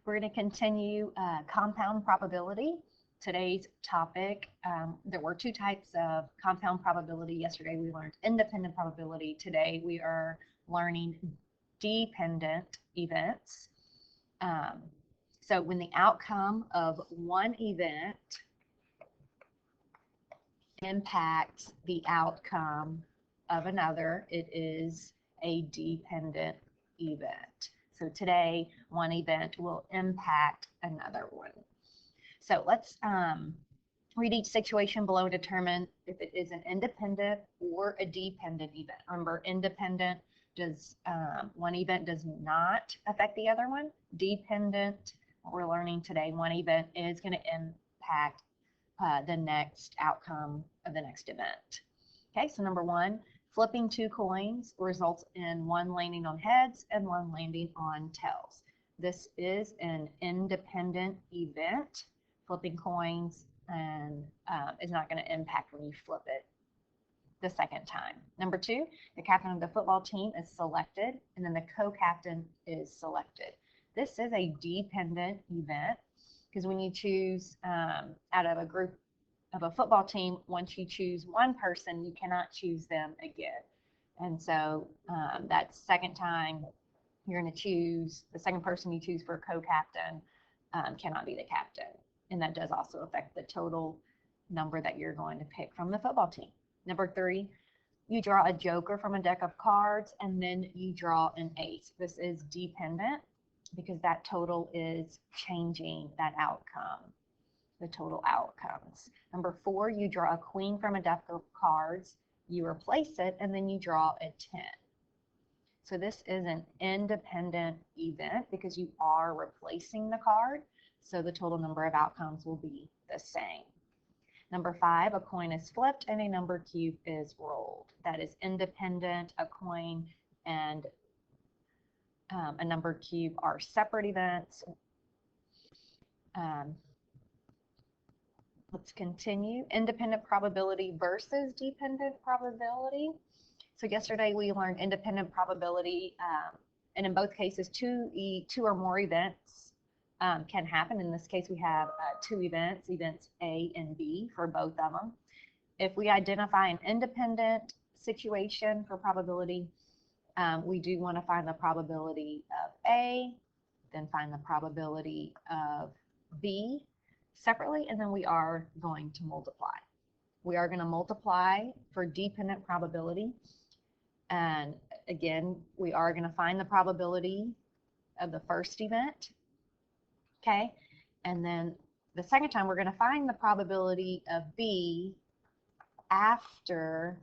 We're going to continue compound probability. Today's topic, there were two types of compound probability. Yesterday we learned independent probability. Today we are learning dependent events. So when the outcome of one event impacts the outcome of another, it is a dependent event. So today, one event will impact another one. So let's read each situation below and determine if it is an independent or a dependent event. Remember, independent does one event does not affect the other one. Dependent, what we're learning today, one event is going to impact the next outcome of the next event. Okay, so number one, flipping two coins results in one landing on heads and one landing on tails. This is an independent event. Flipping coins and is not going to impact when you flip it the second time. Number two, the captain of the football team is selected and then the co-captain is selected. This is a dependent event because when you choose out of a group of a football team, once you choose one person, you cannot choose them again. And so that second time you're going to choose, the second person you choose for a co-captain cannot be the captain. And that does also affect the total number that you're going to pick from the football team. Number three, you draw a joker from a deck of cards and then you draw an ace. This is dependent because that total is changing that outcome, the total outcomes. Number four, you draw a queen from a deck of cards, you replace it, and then you draw a 10. So this is an independent event because you are replacing the card, so the total number of outcomes will be the same. Number five, a coin is flipped and a number cube is rolled. That is independent. A coin and a number cube are separate events. Let's continue. Independent probability versus dependent probability. So yesterday we learned independent probability, and in both cases, two or more events can happen. In this case, we have two events, events A and B for both of them. If we identify an independent situation for probability, we do want to find the probability of A, then find the probability of B separately, and then we are going to multiply. We are going to multiply for dependent probability. And again, we are going to find the probability of the first event. Okay. And then the second time, we're going to find the probability of B after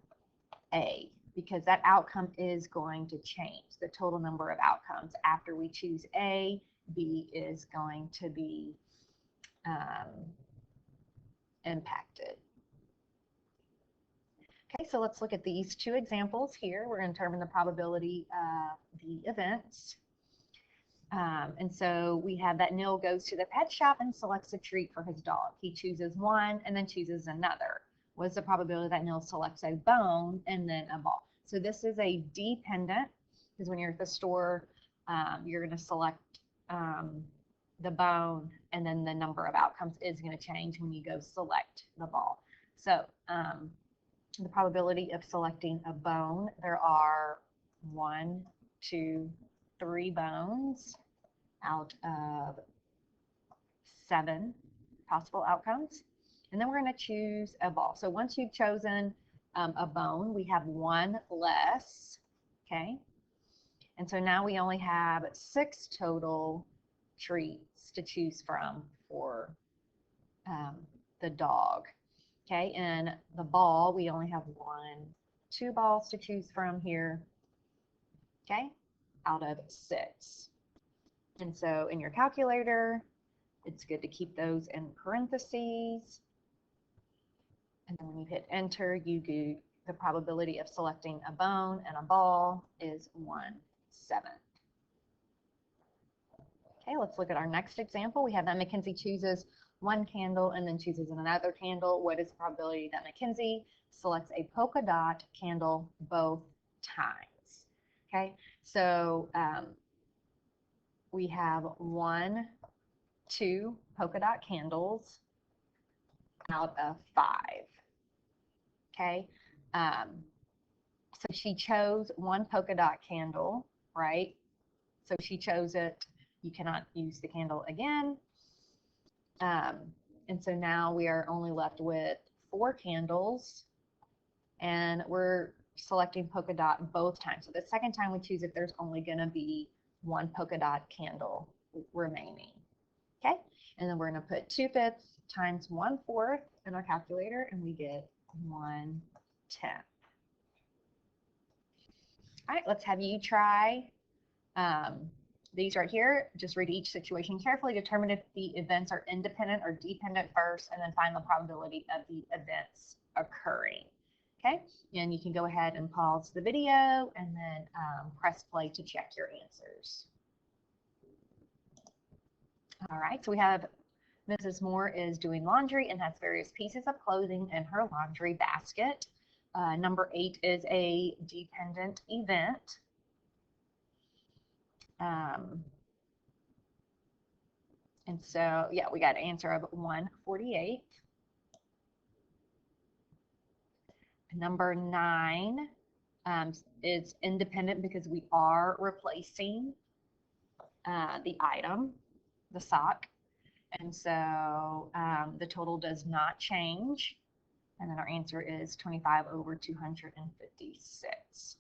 A, because that outcome is going to change. The total number of outcomes after we choose A, B is going to be impacted. Okay, so let's look at these two examples here. We're going to determine the probability of the events. And so we have that Neil goes to the pet shop and selects a treat for his dog. He chooses one and then chooses another. What's the probability that Neil selects a bone and then a ball? So this is a dependent, because when you're at the store, you're going to select the bone, and then the number of outcomes is going to change when you go select the ball. So the probability of selecting a bone, there are 1, 2, 3 bones out of 7 possible outcomes. And then we're going to choose a ball. So once you've chosen a bone, we have 1 less, okay? And so now we only have 6 total treats to choose from for the dog. Okay, and the ball, we only have 2 balls to choose from here, okay, out of 6. And so in your calculator, it's good to keep those in parentheses. And then when you hit enter, you do the probability of selecting a bone and a ball is 1/7. Okay, let's look at our next example. We have that Mackenzie chooses one candle and then chooses another candle. What is the probability that Mackenzie selects a polka dot candle both times? Okay, so we have 1 2 polka dot candles out of 5. Okay. So she chose 1 polka dot candle, right? So she chose it. You cannot use the candle again. And so now we are only left with 4 candles, and we're selecting polka dot both times. So the second time we choose it, there's only going to be 1 polka dot candle remaining. Okay, and then we're going to put 2/5 times 1/4 in our calculator, and we get 1/10. All right, let's have you try these right here. Just read each situation carefully, determine if the events are independent or dependent first, and then find the probability of the events occurring. Okay, and you can go ahead and pause the video and then press play to check your answers. All right, so we have Mrs. Moore is doing laundry and has various pieces of clothing in her laundry basket. Number 8 is a dependent event. And so, yeah, we got an answer of 148. Number 9 is independent because we are replacing the item, the sock. And so the total does not change. And then our answer is 25 over 256.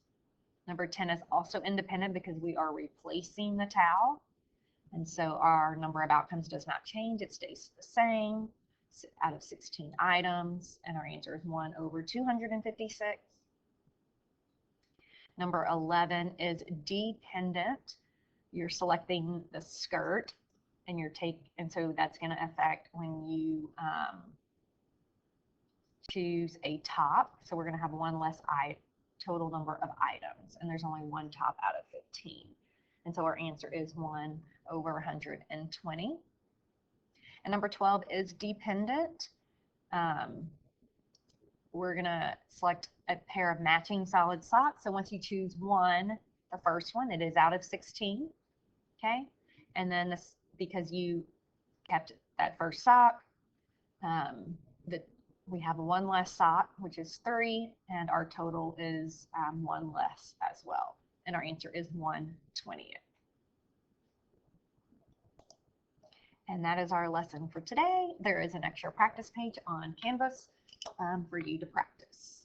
Number 10 is also independent because we are replacing the towel. And so our number of outcomes does not change. It stays the same out of 16 items. And our answer is 1 over 256. Number 11 is dependent. You're selecting the skirt, and and so that's going to affect when you choose a top. So we're going to have 1 less total number of items, and there's only 1 top out of 15. And so our answer is 1 over 120. And number 12 is dependent. We're going to select a pair of matching solid socks. So once you choose one, the first one, it is out of 16. Okay. And then this, because you kept that first sock, we have 1 less sock, which is 3, and our total is 1 less as well. And our answer is 1/20. And that is our lesson for today. There is an extra practice page on Canvas for you to practice.